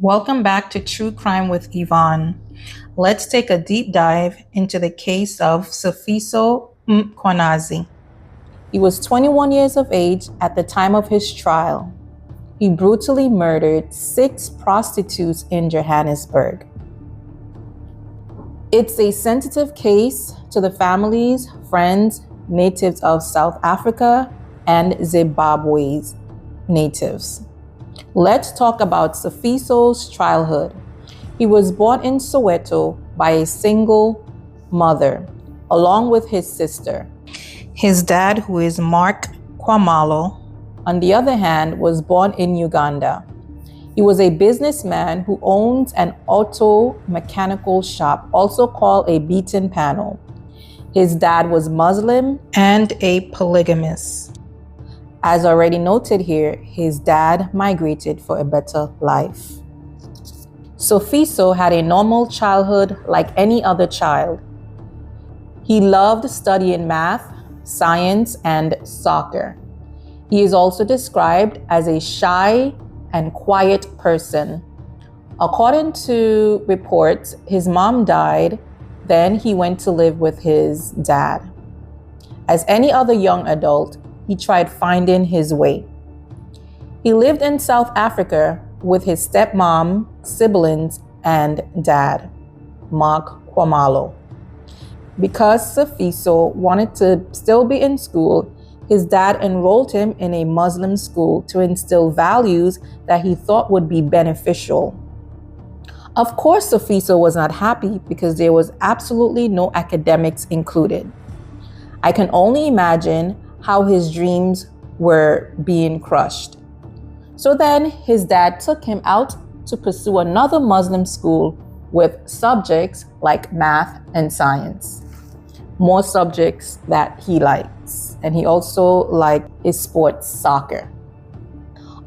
Welcome back to True Crime with Yvonne. Let's take a deep dive into the case of Sifiso Mkhwanazi. He was 21 years of age at the time of his trial. He brutally murdered 6 prostitutes in Johannesburg. It's a sensitive case to the families, friends, natives of South Africa, and Zimbabwe's natives. Let's talk about Sifiso's childhood. He was born in Soweto by a single mother, along with his sister. His dad, who is Mark Kwamalo, on the other hand, was born in Uganda. He was a businessman who owns an auto mechanical shop, also called a beaten panel. His dad was Muslim and a polygamist. As already noted here, his dad migrated for a better life. Sifiso had a normal childhood like any other child. He loved studying math, science, and soccer. He is also described as a shy and quiet person. According to reports, his mom died, then he went to live with his dad. As any other young adult, he tried finding his way. He lived in South Africa with his stepmom, siblings, and dad, Mark Kwamalo. Because Sifiso wanted to still be in school, his dad enrolled him in a Muslim school to instill values that he thought would be beneficial. Of course, Sifiso was not happy because there was absolutely no academics included. I can only imagine how his dreams were being crushed. So then his dad took him out to pursue another Muslim school with subjects like math and science. More subjects that he likes. And he also liked his sports, soccer.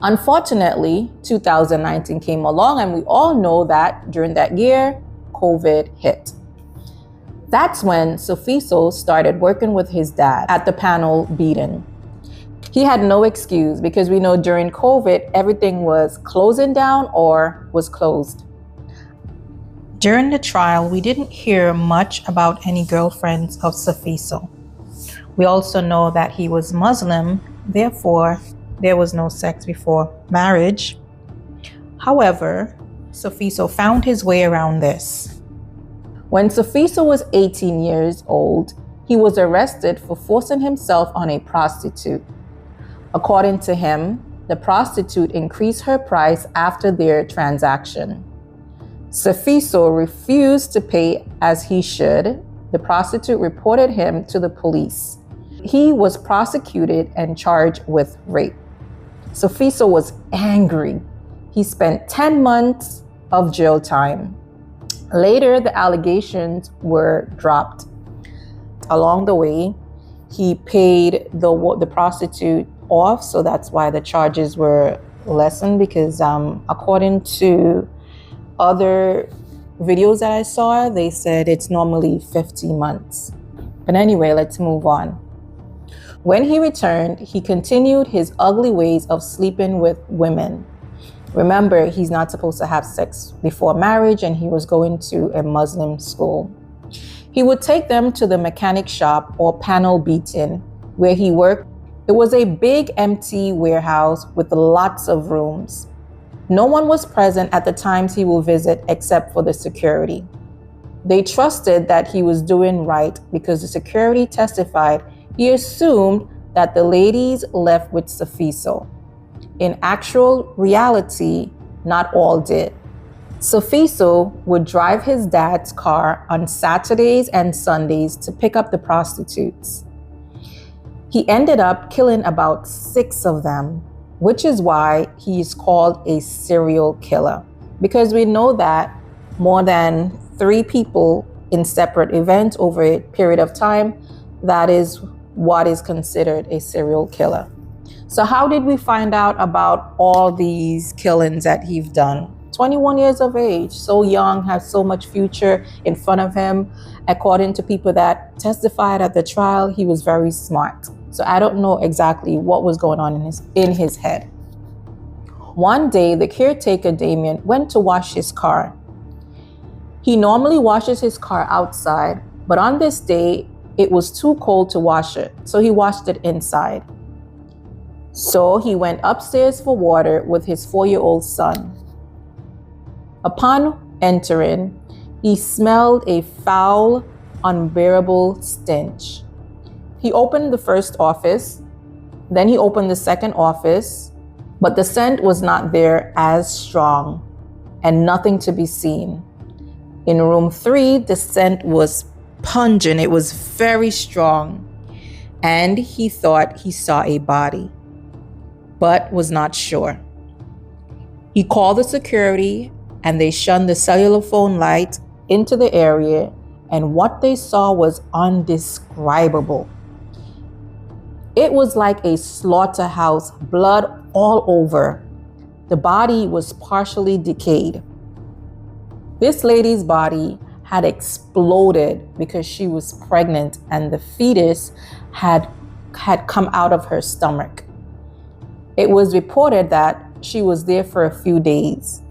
Unfortunately, 2019 came along, and we all know that during that year, COVID hit. That's when Sifiso started working with his dad at the panel beating. He had no excuse because we know during COVID, everything was closing down or was closed. During the trial, we didn't hear much about any girlfriends of Sifiso. We also know that he was Muslim, therefore, there was no sex before marriage. However, Sifiso found his way around this. When Sifiso was 18 years old, he was arrested for forcing himself on a prostitute. According to him, the prostitute increased her price after their transaction. Sifiso refused to pay as he should. The prostitute reported him to the police. He was prosecuted and charged with rape. Sifiso was angry. He spent 10 months of jail time. Later, the allegations were dropped. Along the way, he paid the prostitute off, so that's why the charges were lessened, because according to other videos that I saw, they said it's normally 50 months. But anyway, let's move on. When he returned, he continued his ugly ways of sleeping with women. Remember, he's not supposed to have sex before marriage, and he was going to a Muslim school. He would take them to the mechanic shop or panel beating where he worked. It was a big empty warehouse with lots of rooms. No one was present at the times he will visit except for the security. They trusted that he was doing right because the security testified he assumed that the ladies left with Sifiso. In actual reality, not all did. Sifiso would drive his dad's car on Saturdays and Sundays to pick up the prostitutes. He ended up killing about 6 of them, which is why he is called a serial killer. Because we know that more than 3 people in separate events over a period of time, that is what is considered a serial killer. So how did we find out about all these killings that he's done? 21 years of age, so young, has so much future in front of him. According to people that testified at the trial, he was very smart. So I don't know exactly what was going on in his head. One day, the caretaker, Damien, went to wash his car. He normally washes his car outside, but on this day, it was too cold to wash it, so he washed it inside. So he went upstairs for water with his 4-year-old son. Upon entering, he smelled a foul, unbearable stench. He opened the first office, then he opened the second office, but the scent was not there as strong and nothing to be seen. In room 3, the scent was pungent, it was very strong, and he thought he saw a body, but was not sure. He called the security and they shined the cellular phone light into the area, and what they saw was indescribable. It was like a slaughterhouse, blood all over. The body was partially decayed. This lady's body had exploded because she was pregnant and the fetus had come out of her stomach. It was reported that she was there for a few days.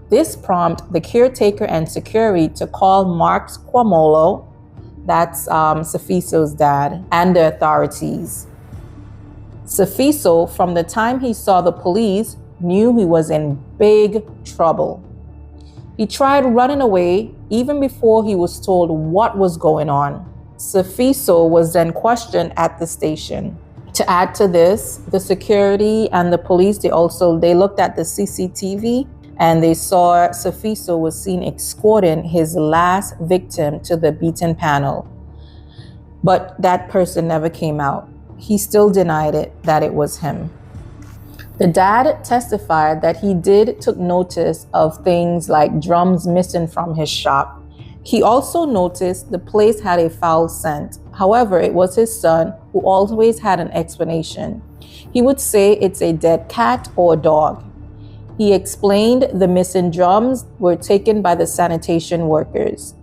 This prompted the caretaker and security to call Mark Cuomo, that's Sifiso's dad, and the authorities. Sifiso, from the time he saw the police, knew he was in big trouble. He tried running away even before he was told what was going on. Sifiso was then questioned at the station. To add to this, the security and the police, they looked at the CCTV and they saw Sifiso was seen escorting his last victim to the beaten panel. But that person never came out. He still denied it, that it was him. The dad testified that he took notice of things like drums missing from his shop. He also noticed the place had a foul scent. However, it was his son who always had an explanation. He would say it's a dead cat or dog. He explained the missing drums were taken by the sanitation workers.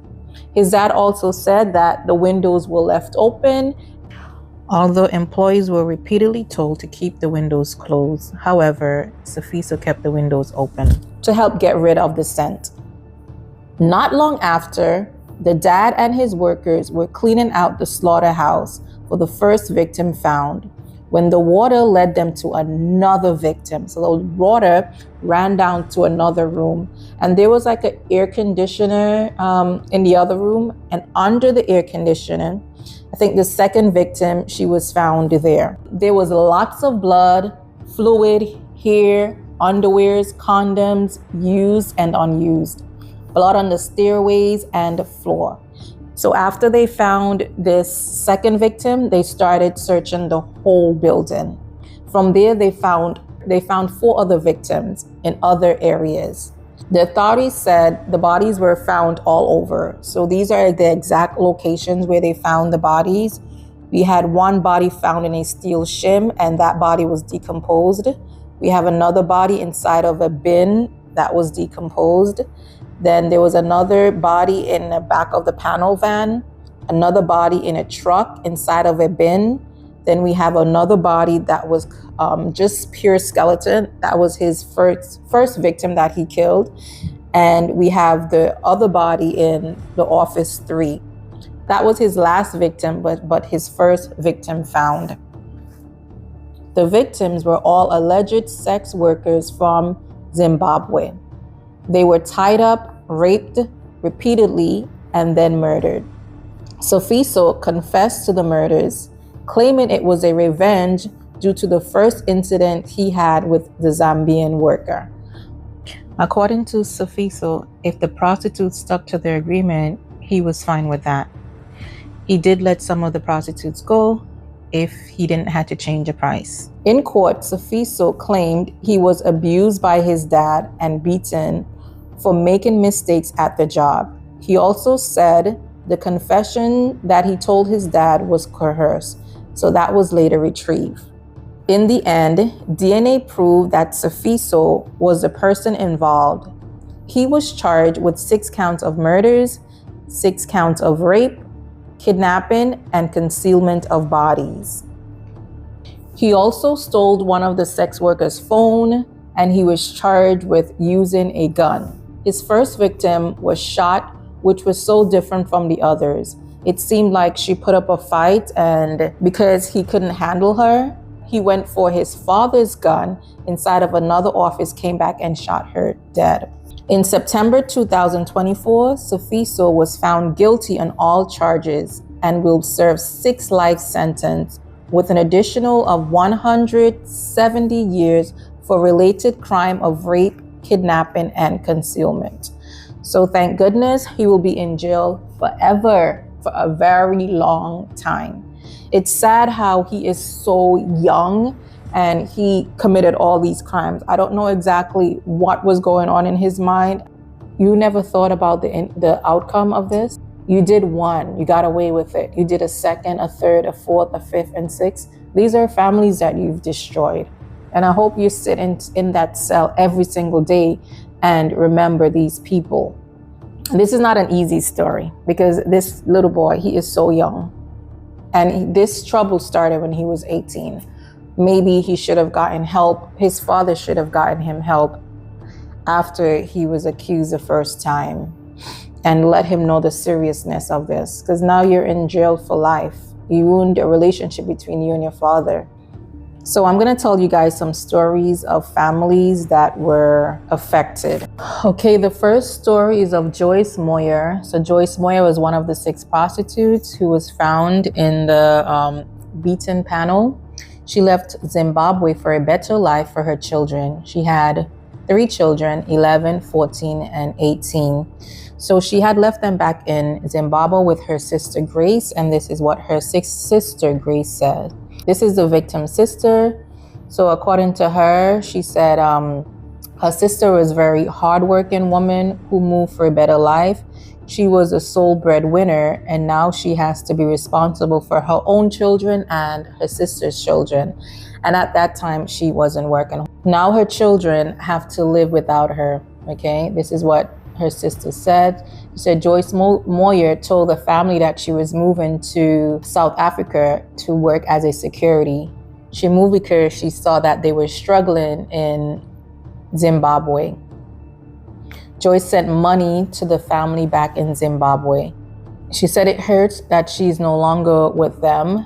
His dad also said that the windows were left open, although employees were repeatedly told to keep the windows closed. However, Sifiso kept the windows open to help get rid of the scent. Not long after, the dad and his workers were cleaning out the slaughterhouse for the first victim found, when the water led them to another victim. So the water ran down to another room, and there was like an air conditioner in the other room, and under the air conditioner, I think the second victim, she was found there. There was lots of blood, fluid, hair, underwears, condoms, used and unused, blood on the stairways and the floor. So after they found this second victim, they started searching the whole building. From there, they found 4 other victims in other areas. The authorities said the bodies were found all over. So these are the exact locations where they found the bodies. We had one body found in a steel shim, and that body was decomposed. We have another body inside of a bin that was decomposed. Then there was another body in the back of the panel van, another body in a truck inside of a bin. Then we have another body that was just pure skeleton. That was his first victim that he killed. And we have the other body in the office 3. That was his last victim, but his first victim found. The victims were all alleged sex workers from Zimbabwe. They were tied up, raped repeatedly, and then murdered. Sifiso confessed to the murders, claiming it was a revenge due to the first incident he had with the Zambian worker. According to Sifiso, if the prostitutes stuck to their agreement, he was fine with that. He did let some of the prostitutes go if he didn't have to change the price. In court, Sifiso claimed he was abused by his dad and beaten for making mistakes at the job. He also said the confession that he told his dad was coerced, so that was later retrieved. In the end, DNA proved that Sifiso was the person involved. He was charged with 6 counts of murders, 6 counts of rape, kidnapping, and concealment of bodies. He also stole one of the sex workers' phone, and he was charged with using a gun. His first victim was shot, which was so different from the others. It seemed like she put up a fight, and because he couldn't handle her, he went for his father's gun inside of another office, came back and shot her dead. In September 2024, Sifiso was found guilty on all charges and will serve 6 life sentences with an additional of 170 years for related crime of rape, kidnapping, and concealment. So thank goodness he will be in jail forever, for a very long time. It's sad how he is so young and he committed all these crimes. I don't know exactly what was going on in his mind. You never thought about the outcome of this? You did one, you got away with it. You did a second, a third, a fourth, a fifth, and sixth. These are families that you've destroyed. And I hope you sit in that cell every single day and remember these people. This is not an easy story because this little boy, he is so young. And this trouble started when he was 18. Maybe he should have gotten help. His father should have gotten him help after he was accused the first time and let him know the seriousness of this. Because now you're in jail for life. You ruined a relationship between you and your father. So I'm going to tell you guys some stories of families that were affected. Okay, the first story is of Joyce Moyer. So Joyce Moyer was one of the 6 prostitutes who was found in the beaten panel. She left Zimbabwe for a better life for her children. She had 3 children, 11, 14, and 18. So she had left them back in Zimbabwe with her sister Grace, and this is what her sister Grace said. This is the victim's sister. So according to her, she said her sister was a very hardworking woman who moved for a better life. She was a sole breadwinner, and now she has to be responsible for her own children and her sister's children. And at that time, she wasn't working. Now her children have to live without her, okay? This is what her sister said. She said Joyce Moyer told the family that she was moving to South Africa to work as a security. She moved because she saw that they were struggling in Zimbabwe. Joyce sent money to the family back in Zimbabwe. She said it hurts that she's no longer with them.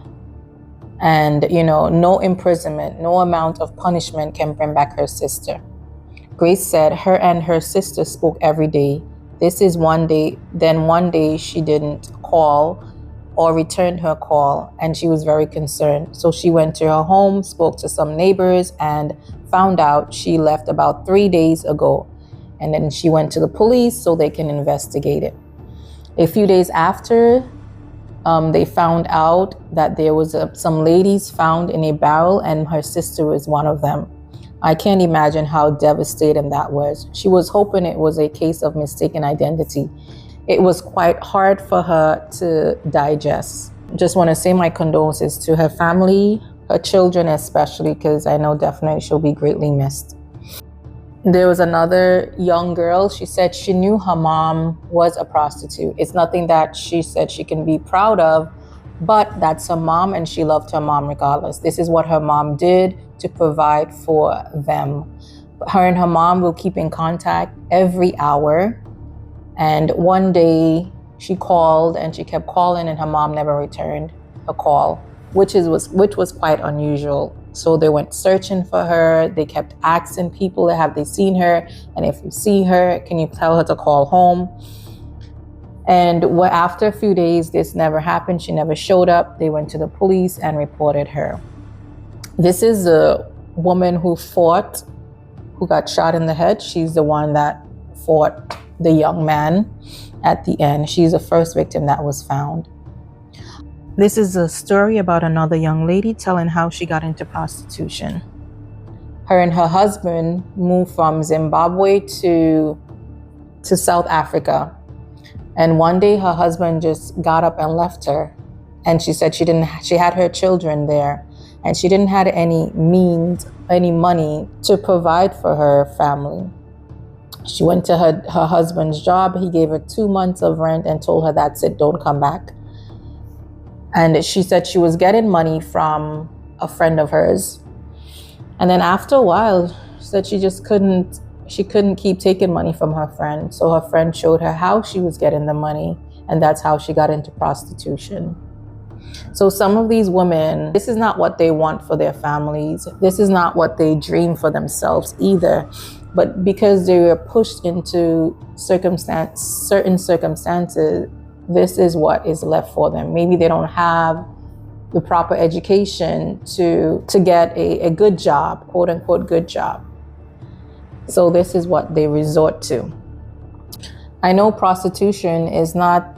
And, no imprisonment, no amount of punishment can bring back her sister. Grace said her and her sister spoke every day. This is one day, then one day she didn't call or returned her call, and she was very concerned. So she went to her home, spoke to some neighbors, and found out she left about 3 days ago. And then she went to the police so they can investigate it. A few days after, they found out that there was some ladies found in a barrel, and her sister was one of them. I can't imagine how devastating that was. She was hoping it was a case of mistaken identity. It was quite hard for her to digest. Just want to say my condolences to her family, her children especially, because I know definitely she'll be greatly missed. There was another young girl. She said she knew her mom was a prostitute. It's nothing that she said she can be proud of, but that's her mom and she loved her mom regardless. This is what her mom did to provide for them. Her and her mom will keep in contact every hour. And one day she called and she kept calling and her mom never returned a call, which was quite unusual. So they went searching for her. They kept asking people, have they seen her? And if you see her, can you tell her to call home? And after a few days, this never happened. She never showed up. They went to the police and reported her. This is a woman who got shot in the head. She's the one that fought the young man at the end. She's the first victim that was found. This is a story about another young lady telling how she got into prostitution. Her and her husband moved from Zimbabwe to South Africa. And one day her husband just got up and left her. And she said she had her children there and she didn't have any money to provide for her family. She went to her husband's job. He gave her 2 months of rent and told her, that's it, don't come back. And she said she was getting money from a friend of hers. And then after a while, She said she couldn't keep taking money from her friend. So her friend showed her how she was getting the money, and that's how she got into prostitution. So some of these women, this is not what they want for their families. This is not what they dream for themselves either. But because they were pushed into certain circumstances, this is what is left for them. Maybe they don't have the proper education to get a good job, quote unquote good job. So this is what they resort to. I know prostitution is not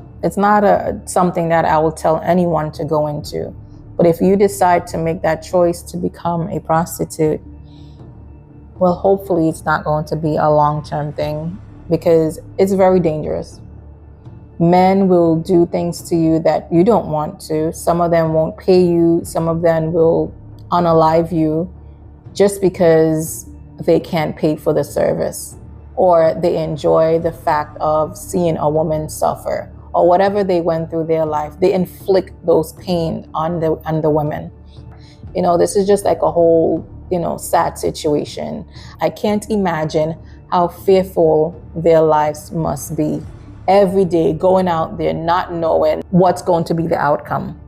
something that I will tell anyone to go into. But if you decide to make that choice to become a prostitute, well, hopefully it's not going to be a long-term thing, because it's very dangerous. Men will do things to you that you don't want to. Some of them won't pay you. Some of them will unalive you just because they can't pay for the service, or they enjoy the fact of seeing a woman suffer, or whatever they went through their life. They inflict those pain on the women. You know, this is just like a whole, sad situation. I can't imagine how fearful their lives must be. Every day going out there not knowing what's going to be the outcome.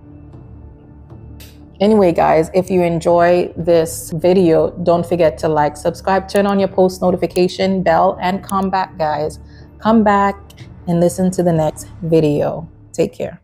Anyway, guys, if you enjoy this video, don't forget to like, subscribe, turn on your post notification bell, and come back, guys. Come back and listen to the next video. Take care.